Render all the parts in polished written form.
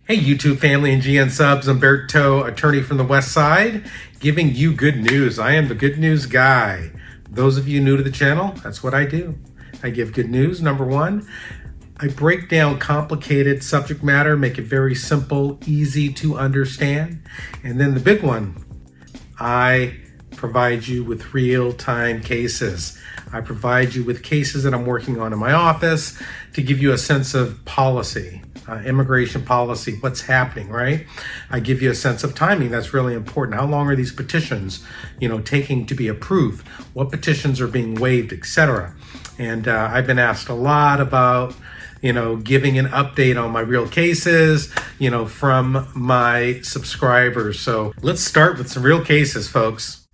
Hey YouTube family and GN subs, Humberto, attorney from the West Side, giving you good news. I am the good news guy. Those of you new to the channel, that's what I do. I give good news. Number one, I break down complicated subject matter, make it very simple, easy to understand. And then the big one, I provide you with real-time cases. I provide you with cases that I'm working on in my office to give you a sense of policy. Immigration policy, what's happening, right? I give you a sense of timing. That's really important. How long are these petitions, taking to be approved? What petitions are being waived, etc. And I've been asked a lot about, giving an update on my real cases, from my subscribers. So let's start with some real cases, folks.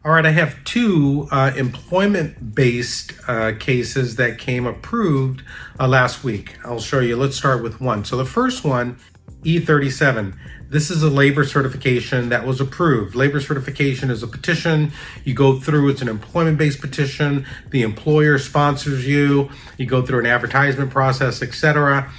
All right, I have two employment-based cases that came approved last week. I'll show you. Let's start with one. So the first one, E37. This is a labor certification that was approved. Labor certification is a petition. You go through, it's an employment-based petition. The employer sponsors you. You go through an advertisement process, etc.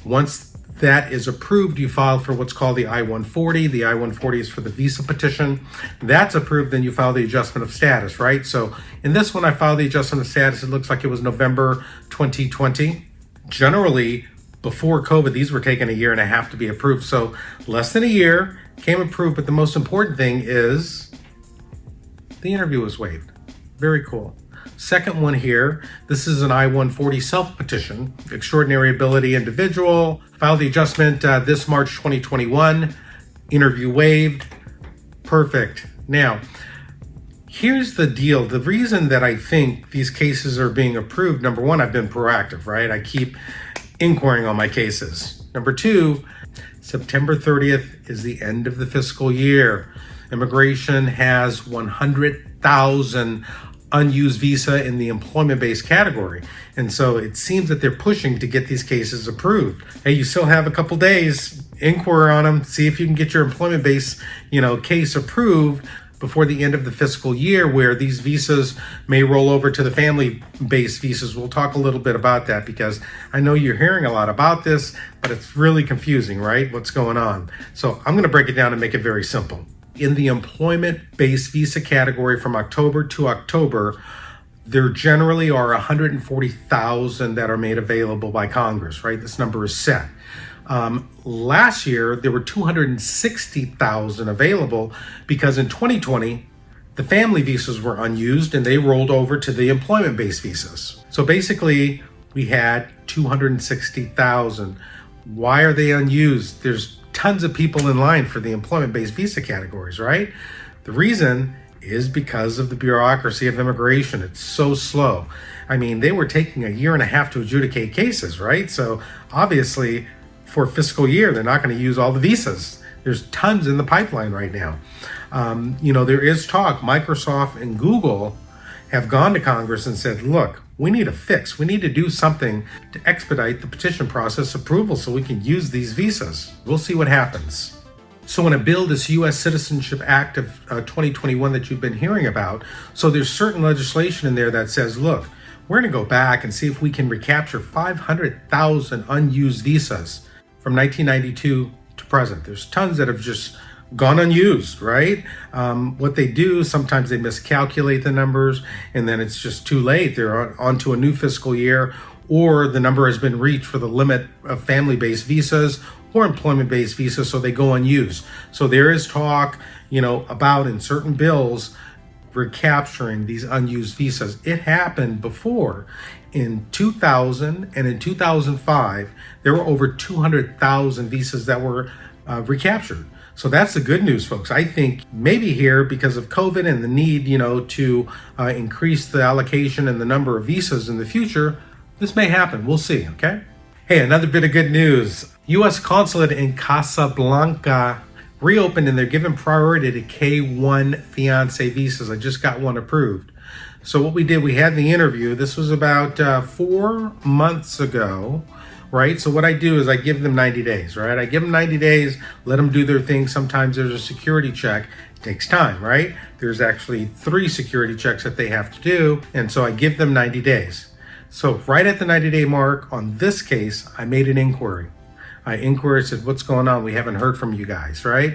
Once that is approved, you file for what's called the I-140. The I-140 is for the visa petition. That's approved, then you file the adjustment of status, right? So in this one, I filed the adjustment of status. It looks like it was November 2020. Generally, before COVID, these were taking a year and a half to be approved. So less than a year, came approved. But the most important thing is the interview was waived. Very cool. Second one here, this is an I-140 self-petition, extraordinary ability individual, filed the adjustment this March 2021, interview waived, perfect. Now, here's the deal. The reason that I think these cases are being approved, number one, I've been proactive, right? I keep inquiring on my cases. Number two, September 30th is the end of the fiscal year. Immigration has 100,000 unused visa in the employment-based category. And so it seems that they're pushing to get these cases approved. Hey, you still have a couple days, inquire on them, see if you can get your employment-based, case approved before the end of the fiscal year, where these visas may roll over to the family-based visas. We'll talk a little bit about that because I know you're hearing a lot about this, but it's really confusing, right? What's going on? So I'm gonna break it down and make it very simple. In the employment-based visa category from October to October, there generally are 140,000 that are made available by Congress, right? This number is set. Last year, there were 260,000 available because in 2020, the family visas were unused and they rolled over to the employment-based visas. So basically, we had 260,000. Why are they unused? There's tons of people in line for the employment-based visa categories, right? The reason is because of the bureaucracy of immigration. It's so slow. I mean, they were taking a year and a half to adjudicate cases, right? So obviously, for fiscal year, they're not going to use all the visas. There's tons in the pipeline right now. There is talk. Microsoft and Google have gone to Congress and said, look, we need a fix. We need to do something to expedite the petition process approval so we can use these visas. We'll see what happens. So in a bill, this U.S. Citizenship Act of 2021 that you've been hearing about, so there's certain legislation in there that says, look, we're going to go back and see if we can recapture 500,000 unused visas from 1992 to present. There's tons that have just gone unused, right? What they do, sometimes they miscalculate the numbers and then it's just too late. They're on to a new fiscal year, or the number has been reached for the limit of family-based visas or employment-based visas, so they go unused. So there is talk, about in certain bills recapturing these unused visas. It happened before. In 2000 and in 2005, there were over 200,000 visas that were recaptured. So that's the good news, folks. I think maybe here, because of COVID and the need, to increase the allocation and the number of visas in the future, this may happen. We'll see, okay? Hey, another bit of good news. U.S. Consulate in Casablanca reopened and they're giving priority to K1 fiancé visas. I just got one approved. So what we did, we had the interview. This was about 4 months ago. Right? So what I do is I give them 90 days, right? I give them 90 days, let them do their thing. Sometimes there's a security check. Takes time, right? There's actually 3 security checks that they have to do, and so I give them 90 days. So right at the 90-day mark on this case, I made an inquiry. I inquired, said, what's going on? We haven't heard from you guys, right?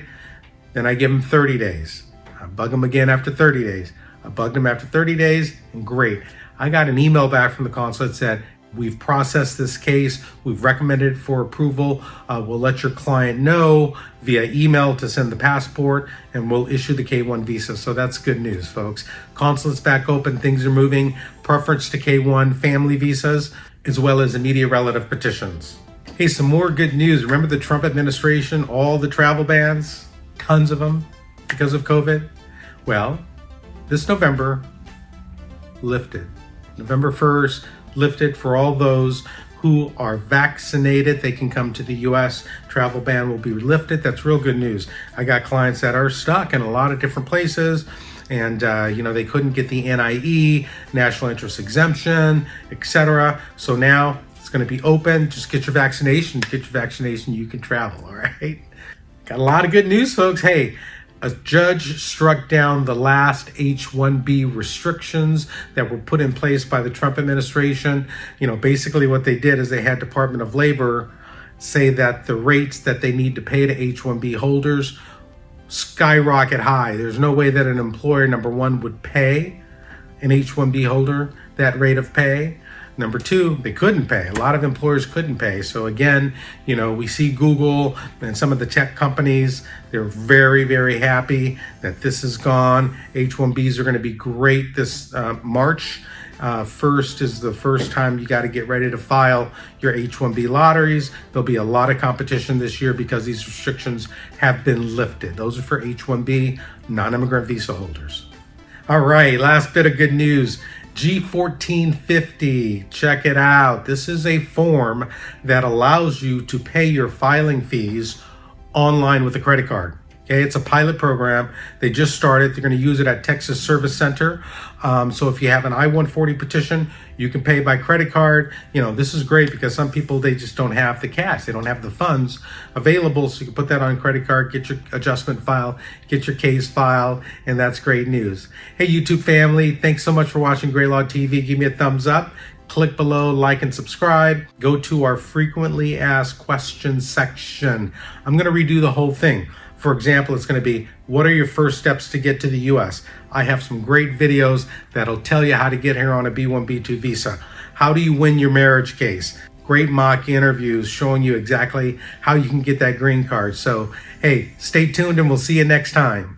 Then I give them 30 days. I bug them again after 30 days. I bugged them after 30 days, and great. I got an email back from the consulate that said, we've processed this case. We've recommended it for approval. We'll let your client know via email to send the passport, and we'll issue the K1 visa. So that's good news, folks. Consulate's back open. Things are moving. Preference to K1 family visas, as well as immediate relative petitions. Hey, some more good news. Remember the Trump administration, all the travel bans? Tons of them because of COVID? Well, this November, lifted. November 1st, lifted for all those who are vaccinated. They can come to the U.S. Travel ban will be lifted. That's real good news. I got clients that are stuck in a lot of different places, and they couldn't get the NIE, national interest exemption, etc. So now it's going to be open. Just get your vaccination. Get your vaccination. You can travel. All right. Got a lot of good news, folks. Hey. A judge struck down the last H1b restrictions that were put in place by the Trump administration. Basically what they did is they had Department of Labor say that the rates that they need to pay to H1b holders skyrocket high. There's no way that an employer, number one, would pay an H1b holder that rate of pay. Number two, they couldn't pay. A lot of employers couldn't pay. So again, we see Google and some of the tech companies, they're very, very happy that this is gone. H1Bs are going to be great this March. First is the first time you got to get ready to file your H1B lotteries. There'll be a lot of competition this year because these restrictions have been lifted. Those are for H1B non-immigrant visa holders. All right, last bit of good news. G1450, check it out. This is a form that allows you to pay your filing fees online with a credit card. Okay, it's a pilot program. They just started. They're going to use it at Texas Service Center. So if you have an I-140 petition, you can pay by credit card. This is great because some people, they just don't have the cash. They don't have the funds available. So you can put that on credit card, get your adjustment file, get your case file, and that's great news. Hey, YouTube family, thanks so much for watching GrayLaw TV. Give me a thumbs up. Click below, like and subscribe. Go to our frequently asked questions section. I'm going to redo the whole thing. For example, it's going to be, what are your first steps to get to the U.S.? I have some great videos that'll tell you how to get here on a B1, B2 visa. How do you win your marriage case? Great mock interviews showing you exactly how you can get that green card. So, hey, stay tuned and we'll see you next time.